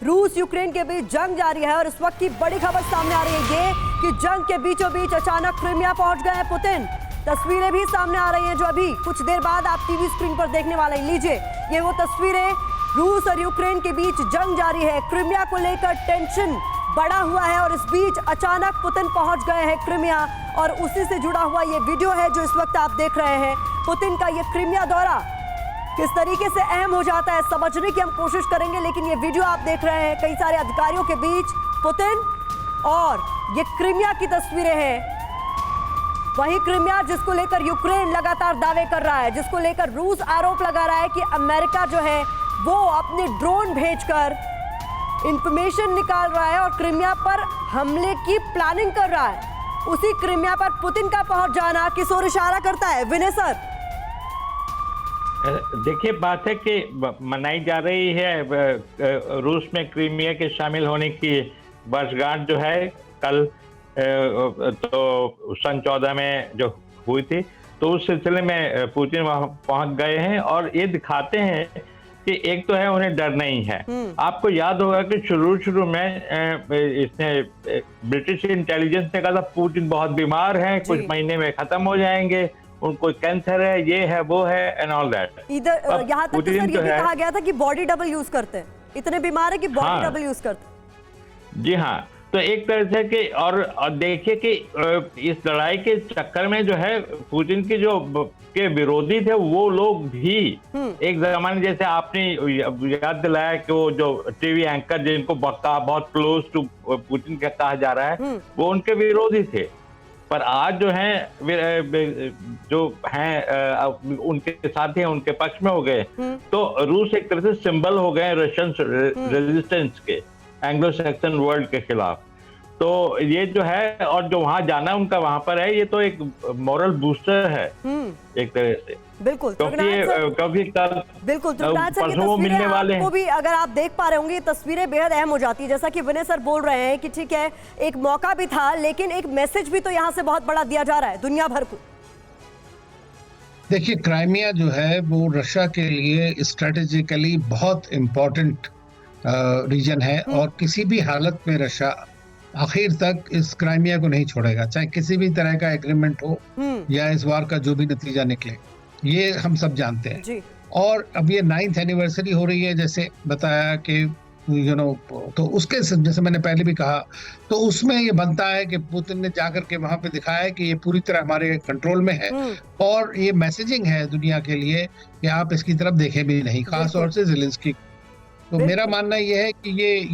रूस यूक्रेन के बीच जंग जारी है और इस वक्त की बड़ी खबर सामने आ रही है ये कि जंग के बीचों बीच अचानक क्रीमिया पहुंच गए हैं पुतिन। तस्वीरें भी सामने आ रही हैं जो अभी कुछ देर बाद आप टीवी स्क्रीन पर देखने वाले हैं। लीजिए, ये वो तस्वीरें, रूस और यूक्रेन के बीच जंग जारी है, क्रीमिया को लेकर टेंशन बढ़ा हुआ है और इस बीच अचानक पुतिन पहुंच गए हैं क्रीमिया और उसी से जुड़ा हुआ ये वीडियो है जो इस वक्त आप देख रहे हैं। पुतिन का ये क्रीमिया दौरा किस तरीके से अहम हो जाता है समझने की हम कोशिश करेंगे, लेकिन ये वीडियो आप देख रहे हैं कई सारे अधिकारियों के बीच पुतिन और ये क्रीमिया की तस्वीरें हैं। वही क्रीमिया जिसको लेकर यूक्रेन लगातार दावे कर रहा है, जिसको लेकर रूस आरोप लगा रहा है कि अमेरिका जो है वो अपने ड्रोन भेजकर इंफॉर्मेशन निकाल रहा है और क्रीमिया पर हमले की प्लानिंग कर रहा है। उसी क्रीमिया पर पुतिन का पहुंच जाना किस ओर इशारा करता है, विनय सर? देखिए, बात है कि मनाई जा रही है रूस में क्रीमिया के शामिल होने की वर्षगांठ जो है कल तो सन 14 में जो हुई थी, तो उस सिलसिले में पुतिन वहां पहुंच गए हैं और ये दिखाते हैं कि एक तो है उन्हें डर नहीं है। आपको याद होगा कि शुरू में इसने ब्रिटिश इंटेलिजेंस ने कहा था पुतिन बहुत बीमार हैं, कुछ महीने में खत्म हो जाएंगे, उनको कैंसर है, ये है, वो है एंड ऑल दैट। इधर यहाँ तक तो सर ये भी कहा गया था कि बॉडी डबल यूज करते हैं, इतने बीमार है कि बॉडी डबल यूज करते हैं। जी हाँ, तो एक तरह से कि और देखिए कि इस लड़ाई के चक्कर में जो है पुतिन की जो के विरोधी थे वो लोग भी एक जमाने, जैसे आपने याद दिलाया कि वो जो टीवी एंकर जिनको बहुत क्लोज टू पुतिन का कहा जा रहा है वो उनके विरोधी थे, पर आज जो हैं जो हैं उनके साथ ही उनके पक्ष में हो गए। तो रूस एक तरह से सिंबल हो गए रशियन रेजिस्टेंस के, एंग्लो सैक्सन वर्ल्ड के खिलाफ। तो ये जो है और जो वहां जाना उनका वहां पर है, ये तो एक मॉरल बूस्टर है एक तरह से। बिल्कुल, क्योंकि कल बिल्कुल परसों मिलने वाले हैं। आपको भी अगर आप देख पा रहे होंगे ये तस्वीरें बेहद अहम हो जाती है, जैसा कि विनय सर बोल रहे हैं कि ठीक है एक मौका भी था लेकिन एक मैसेज भी तो यहाँ से बहुत बड़ा दिया जा रहा है दुनिया भर को। देखिए, क्राइमिया जो है वो रशिया के लिए स्ट्रेटेजिकली बहुत इम्पोर्टेंट रीजन है और किसी भी हालत में रशिया आखिर तक इस क्राइमिया को नहीं छोड़ेगा, चाहे किसी भी तरह का एग्रीमेंट हो या इस वार का जो भी नतीजा निकले, ये हम सब जानते हैं जी। और अब ये 9th एनिवर्सरी हो रही है जैसे बताया कि तो उसके जैसे मैंने पहले भी कहा, तो उसमें ये बनता है कि पुतिन ने जाकर के वहां पे दिखाया है कि ये पूरी तरह हमारे कंट्रोल में है और ये मैसेजिंग है दुनिया के लिए कि आप इसकी तरफ देखें भी नहीं, खास तौर से ज़ेलेंस्की। तो मेरा मानना ये है कि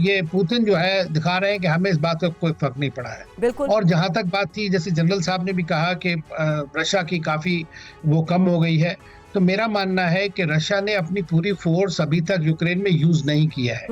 ये पुतिन जो है दिखा रहे हैं कि हमें इस बात का कोई फर्क नहीं पड़ा है। और जहां तक बात थी, जैसे जनरल साहब ने भी कहा कि रशिया की काफी वो कम हो गई है, तो मेरा मानना है कि रशिया ने अपनी पूरी फोर्स अभी तक यूक्रेन में यूज नहीं किया है,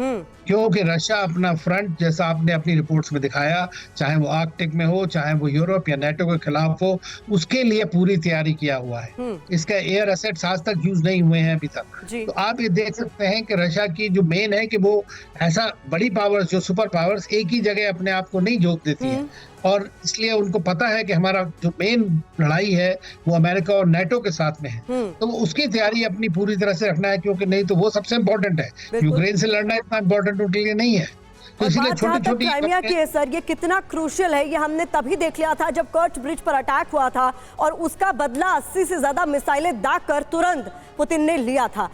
क्योंकि रशिया अपना फ्रंट जैसा आपने अपनी रिपोर्ट्स में दिखाया, चाहे वो आर्कटिक में हो, चाहे वो यूरोप या नेटो के खिलाफ हो, उसके लिए पूरी तैयारी किया हुआ है। इसका एयर एसेट्स आज तक यूज नहीं हुए हैं अभी तक। तो आप ये देख सकते हैं कि रशिया की जो मेन है कि वो ऐसा बड़ी पावर्स, जो सुपर पावर्स एक ही जगह अपने आप को नहीं जोत देती है और इसलिए उनको पता है कि हमारा जो मेन लड़ाई है वो अमेरिका और नेटो के साथ में है, तो उसकी तैयारी अपनी पूरी तरह से रखना है, क्योंकि नहीं तो वो सबसे इम्पोर्टेंट है। यूक्रेन से लड़ना इतना इम्पोर्टेंट उनके लिए नहीं है। तो इसलिए छोटी-छोटी क्राइमिया की है सर, ये कितना क्रूशियल है ये हमने तभी देख लिया था जब कर्च ब्रिज पर अटैक हुआ था और उसका बदला 80 से ज्यादा मिसाइलें दाग कर तुरंत पुतिन ने लिया था।